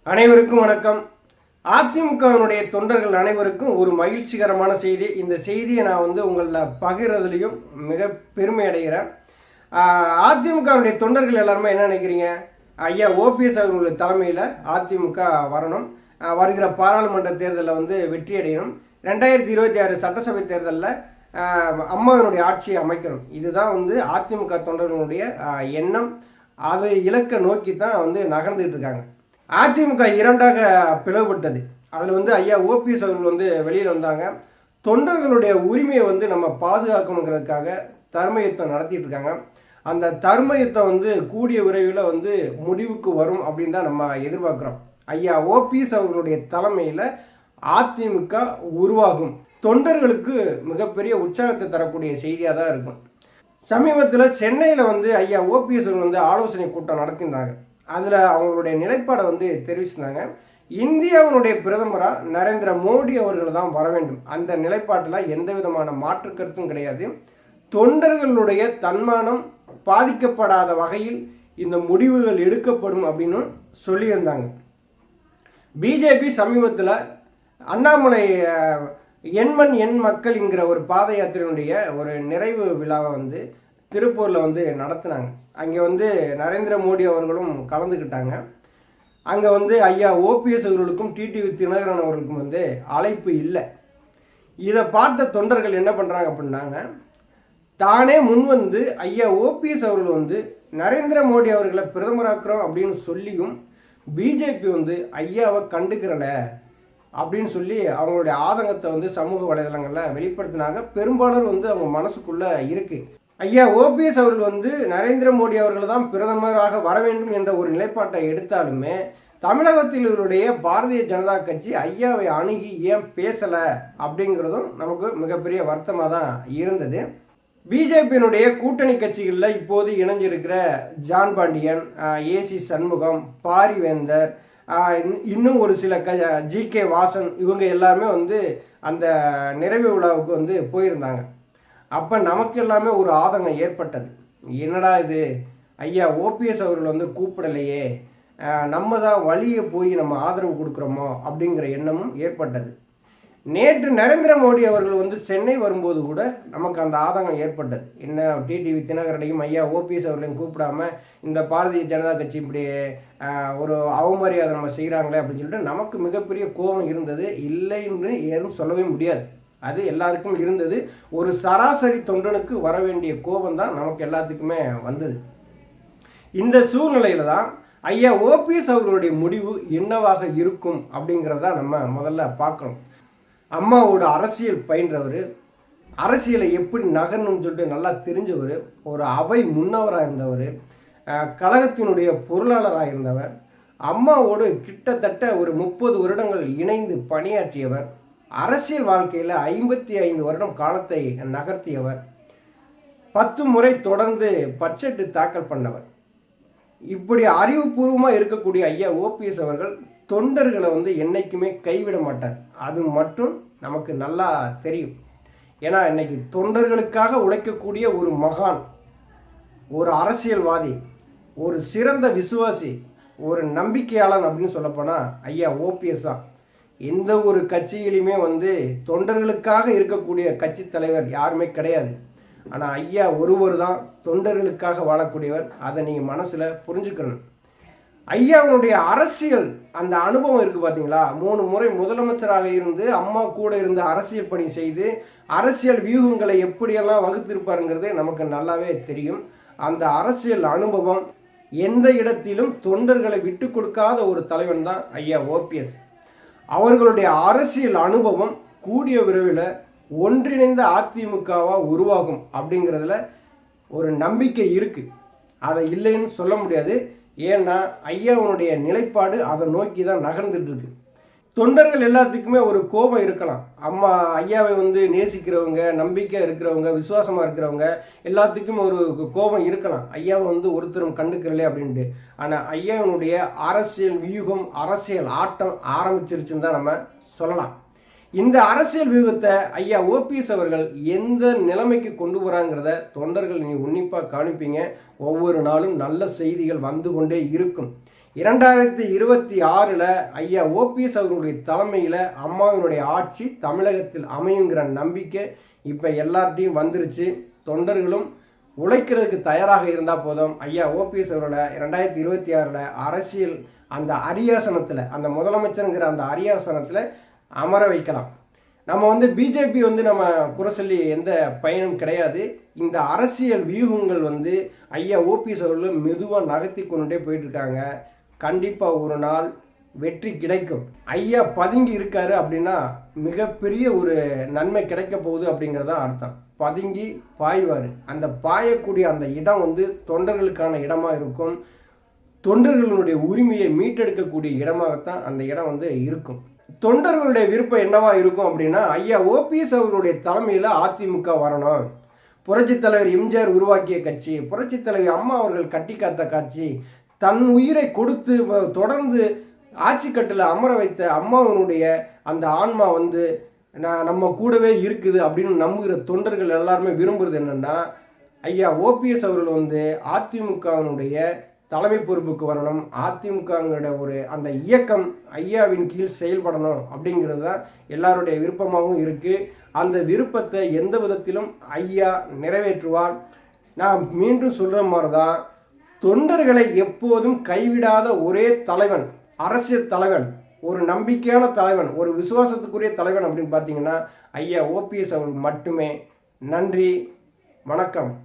அனைவருக்கும் வணக்கம். அதிமுகவினுடைய தொண்டர்கள் அனைவருக்கும் ஒரு மகிழ்ச்சிகரமான செய்தி. இந்த செய்தியை நான் உங்களை பகிர்றதுலையும் மிக பெருமை அடைகிறேன். அதிமுகவினுடைய தொண்டர்கள் எல்லாருமே என்ன நினைக்கிறீங்க? ஐயா ஓபிஎஸ் அவர்களுடைய தலைமையில் அதிமுக வரணும், வருகிற பாராளுமன்ற தேர்தலில் வெற்றி அடையணும், 2026 சட்டசபை தேர்தலில் அம்மாவினுடைய ஆட்சியை அமைக்கணும். இதுதான் அதிமுக தொண்டர்களுடைய எண்ணம். அது இலக்கை நோக்கி தான் நகர்ந்துகிட்டு இருக்காங்க. அதிமுக இரண்டாக பிளவுபட்டது. அதில் ஐயா ஓபிஎஸ் அவர்கள் வெளியில் வந்தாங்க. தொண்டர்களுடைய உரிமையை நம்ம பாதுகாக்கணுங்கிறதுக்காக தர்ம யுத்தம் நடத்திட்டு இருக்காங்க. அந்த தர்ம யுத்தம் கூடிய விரைவில் முடிவுக்கு வரும் அப்படின்னு தான் நம்ம எதிர்பார்க்குறோம். ஐயா ஓபிஎஸ் அவர்களுடைய தலைமையில் அதிமுக உருவாகும். தொண்டர்களுக்கு மிகப்பெரிய உற்சாகத்தை தரக்கூடிய செய்தியாக தான் இருக்கும். சமீபத்தில் சென்னையில் ஐயா ஓபிஎஸ் அவர்கள் ஆலோசனை கூட்டம் நடத்தியிருந்தாங்க. அதில் அவங்களுடைய நிலைப்பாடை தெரிவிச்சிருந்தாங்க. இந்தியாவினுடைய பிரதமராக நரேந்திர மோடி அவர்கள் தான் வர வேண்டும். அந்த நிலைப்பாட்டில் எந்த விதமான மாற்று கருத்தும் கிடையாது. தொண்டர்களுடைய தன்மானம் பாதிக்கப்படாத வகையில் இந்த முடிவுகள் எடுக்கப்படும் அப்படின்னு சொல்லியிருந்தாங்க. பிஜேபி சமீபத்தில் அண்ணாமலை எண்மண் எண் மக்கள்ங்கிற ஒரு பாத யாத்திரையினுடைய ஒரு நிறைவு விழாவை திருப்பூரில் நடத்தினாங்க. அங்கே நரேந்திர மோடி அவர்களும் கலந்துக்கிட்டாங்க. அங்கே ஐயா ஓபிஎஸ் அவர்களுக்கும் டிடிவி தினகரன் அவர்களுக்கும் அழைப்பு இல்லை. இதை பார்த்த தொண்டர்கள் என்ன பண்ணுறாங்க அப்படின்னாங்க, தானே முன்வந்து ஐயா ஓபிஎஸ் அவர்கள் நரேந்திர மோடி அவர்களை பிரதமராக்குறோம் அப்படின்னு சொல்லியும் பிஜேபி ஐயாவை கண்டுக்கிறல அப்படின்னு சொல்லி அவங்களுடைய ஆதங்கத்தை சமூக வலைதளங்களில் வெளிப்படுத்தினாங்க. பெரும்பாலர் அவங்க மனசுக்குள்ளே இருக்குது. ஐயா ஓபிஎஸ் அவர்கள் நரேந்திர மோடி அவர்கள் தான் பிரதமராக வர வேண்டும் என்ற ஒரு நிலைப்பாட்டை எடுத்தாலுமே தமிழகத்தில் இவருடைய பாரதிய ஜனதா கட்சி ஐயாவை அணுகி ஏன் பேசலை அப்படிங்கிறதும் நமக்கு மிகப்பெரிய வருத்தமாக தான் இருந்தது. பிஜேபியினுடைய கூட்டணி கட்சிகளில் இப்போது இணைஞ்சிருக்கிற ஜான் பாண்டியன், ஏசி சண்முகம், பாரிவேந்தர், இன்னும் ஒரு சில ஜிகே வாசன், இவங்க எல்லாருமே அந்த நிறைவு விழாவுக்கு போயிருந்தாங்க. அப்போ நமக்கு எல்லாமே ஒரு ஆதங்கம் ஏற்பட்டது. என்னடா இது, ஐயா ஓபிஎஸ் அவர்கள் கூப்பிடலையே, நம்ம தான் வழியை போய் நம்ம ஆதரவு கொடுக்குறோமோ அப்படிங்கிற எண்ணமும் ஏற்பட்டது. நேற்று நரேந்திர மோடி அவர்கள் சென்னை வரும்போது கூட நமக்கு அந்த ஆதங்கம் ஏற்பட்டது. என்ன, டிடிவி தினகரனையும் ஐயா ஓபிஎஸ் அவர்களையும் கூப்பிடாம இந்த பாரதிய ஜனதா கட்சி இப்படி ஒரு அவமரியாதை நம்ம செய்கிறாங்களே அப்படின்னு சொல்லிட்டு நமக்கு மிகப்பெரிய கோபம் இருந்தது. இல்லைன்னு ஏதும் சொல்லவே முடியாது, அது எல்லாருக்கும் இருந்தது. ஒரு சராசரி தொண்டனுக்கு வர வேண்டிய கோபம் தான் நமக்கு எல்லாத்துக்குமே வந்தது. இந்த சூழ்நிலையில தான் ஐயா ஓபிஎஸ் அவர்களுடைய முடிவு என்னவாக இருக்கும் அப்படிங்கிறத நம்ம முதல்ல பார்க்கணும். அம்மாவோட அரசியல் பயின்றவர், அரசியலை எப்படி நகரணும்னு சொல்லிட்டு நல்லா தெரிஞ்சவர், ஒரு அவை முன்னவராக இருந்தவர், கழகத்தினுடைய பொருளாளராக இருந்தவர், அம்மாவோடு கிட்டத்தட்ட ஒரு 30 வருடங்கள் இணைந்து பணியாற்றியவர், அரசியல் வாழ்க்கையில் 55 வருடம் காலத்தை நகர்த்தியவர், 10 முறை தொடர்ந்து பட்ஜெட் தாக்கல் பண்ணவர். இப்படி அறிவுபூர்வமாக இருக்கக்கூடிய ஐயா ஓபிஎஸ் அவர்கள் தொண்டர்களை என்னைக்குமே கைவிட மாட்டார். அது மட்டும் நமக்கு நல்லா தெரியும். ஏன்னா இன்னைக்கு தொண்டர்களுக்காக உழைக்கக்கூடிய ஒரு மகான், ஒரு அரசியல்வாதி, ஒரு சிறந்த விசுவாசி, ஒரு நம்பிக்கையாளன் அப்படின்னு சொல்லப்போனால் ஐயா ஓபிஎஸ் தான். எந்த ஒரு கட்சியிலுமே தொண்டர்களுக்காக இருக்கக்கூடிய கட்சி தலைவர் யாருமே கிடையாது. ஆனால் ஐயா ஒருவர் தான் தொண்டர்களுக்காக வாழக்கூடியவர். அதை நீங்கள் மனசில் புரிஞ்சுக்கணும். ஐயாவுடைய அரசியல் அந்த அனுபவம் இருக்குது பார்த்தீங்களா. 3 முறை முதலமைச்சராக இருந்து அம்மா கூட இருந்து அரசியல் பணி செய்து அரசியல் வியூகங்களை எப்படியெல்லாம் வகுத்திருப்பாருங்கிறது நமக்கு நல்லாவே தெரியும். அந்த அரசியல் அனுபவம் எந்த இடத்திலும் தொண்டர்களை விட்டு கொடுக்காத ஒரு தலைவன் தான் ஐயா ஓபிஎஸ். அவர்களுடைய அரசியல் அனுபவம் கூடிய விரைவில் ஒன்றிணைந்த அதிமுகவா உருவாகும் அப்படிங்கிறதுல ஒரு நம்பிக்கை இருக்குது. அதை இல்லைன்னு சொல்ல முடியாது. ஏன்னா ஐயாவுடைய நிலைப்பாடு அதை நோக்கி தான் நகர்ந்துட்டு இருக்கு. தொண்டர்கள் எல்லாத்துக்குமே ஒரு கோபம் இருக்கலாம். அம்மா ஐயாவை நேசிக்கிறவங்க, நம்பிக்கை இருக்கிறவங்க, விசுவாசமாக இருக்கிறவங்க எல்லாத்துக்கும் ஒரு கோபம் இருக்கலாம். ஐயாவை ஒருத்தரும் கண்டுக்கிறலே அப்படின்ட்டு. ஆனால் ஐயாவுடைய அரசியல் வியூகம், அரசியல் ஆட்டம் ஆரம்பிச்சிருச்சுன்னு தான் நம்ம சொல்லலாம். இந்த அரசியல் வியூகத்தை ஐயா ஓபிஎஸ் அவர்கள் எந்த நிலைமைக்கு கொண்டு வராங்கிறத தொண்டர்கள் நீங்கள் உன்னிப்பாக கவனிப்பீங்க. ஒவ்வொரு நாளும் நல்ல செய்திகள் வந்து கொண்டே இருக்கும். 2026 ஐயா ஓபிஎஸ் அவர்களுடைய தலைமையில் அம்மாவினுடைய ஆட்சி தமிழகத்தில் அமையுங்கிற நம்பிக்கை இப்போ எல்லார்ட்டையும் வந்துருச்சு. தொண்டர்களும் உழைக்கிறதுக்கு தயாராக இருந்தால் போதும், ஐயா ஓபிஎஸ் அவர்களை 2026 அரசியல் அந்த அரியாசனத்தில், அந்த முதலமைச்சருங்கிற அந்த அரியாசனத்தில் அமர வைக்கலாம். நம்ம பிஜேபி நம்ம குறை சொல்லி எந்த பயனும் கிடையாது. இந்த அரசியல் வியூகங்கள் ஐயா ஓபிஎஸ் அவர்கள் மெதுவாக நகர்த்தி கொண்டுட்டே போயிட்டு இருக்காங்க. கண்டிப்பாக ஒரு நாள் வெற்றி கிடைக்கும். ஐயா பதுங்கி இருக்காரு அப்படின்னா மிகப்பெரிய ஒரு நன்மை கிடைக்க போகுது அப்படிங்கிறதான் அர்த்தம். பதுங்கி பாய்வார். அந்த பாயக்கூடிய அந்த இடம் தொண்டர்களுக்கான இடமா இருக்கும். தொண்டர்களுடைய உரிமையை மீட்டெடுக்கக்கூடிய இடமாகத்தான் அந்த இடம் இருக்கும். தொண்டர்களுடைய விருப்பம் என்னவா இருக்கும் அப்படின்னா, ஐயா ஓபிஎஸ் அவர்களுடைய தலைமையில் அதிமுக வரணும். புரட்சித் தலைவர் எம்ஜிஆர் உருவாக்கிய கட்சி, புரட்சித் தலைவர் அம்மா அவர்கள் கட்டி காத்த கட்சி, தன் உயிரை கொடுத்து தொடர்ந்து ஆட்சி கட்டில் அமர வைத்த அம்மாவனுடைய அந்த ஆன்மா நம்ம கூடவே இருக்குது அப்படின்னு நம்புகிற தொண்டர்கள் எல்லாருமே விரும்புறது என்னன்னா, ஐயா ஓபிஎஸ் அவர்கள் அதிமுகவினுடைய தலைமை பொறுப்புக்கு வரணும். அதிமுகங்கிற ஒரு அந்த இயக்கம் ஐயாவின் கீழ் செயல்படணும் அப்படிங்கிறது தான் எல்லாருடைய விருப்பமாகவும் இருக்குது. அந்த விருப்பத்தை எந்த விதத்திலும் ஐயா நிறைவேற்றுவார். நான் மீண்டும் சொல்கிற மாதிரி தான், தொண்டர்களை எப்போதும் கைவிடாத ஒரே தலைவன், அரசியல் தலைவன், ஒரு நம்பிக்கையான தலைவன், ஒரு விசுவாசத்துக்குரிய தலைவன் அப்படின்னு பார்த்தீங்கன்னா ஐயா ஓபிஎஸ் அவர்கள் மட்டுமே. நன்றி, வணக்கம்.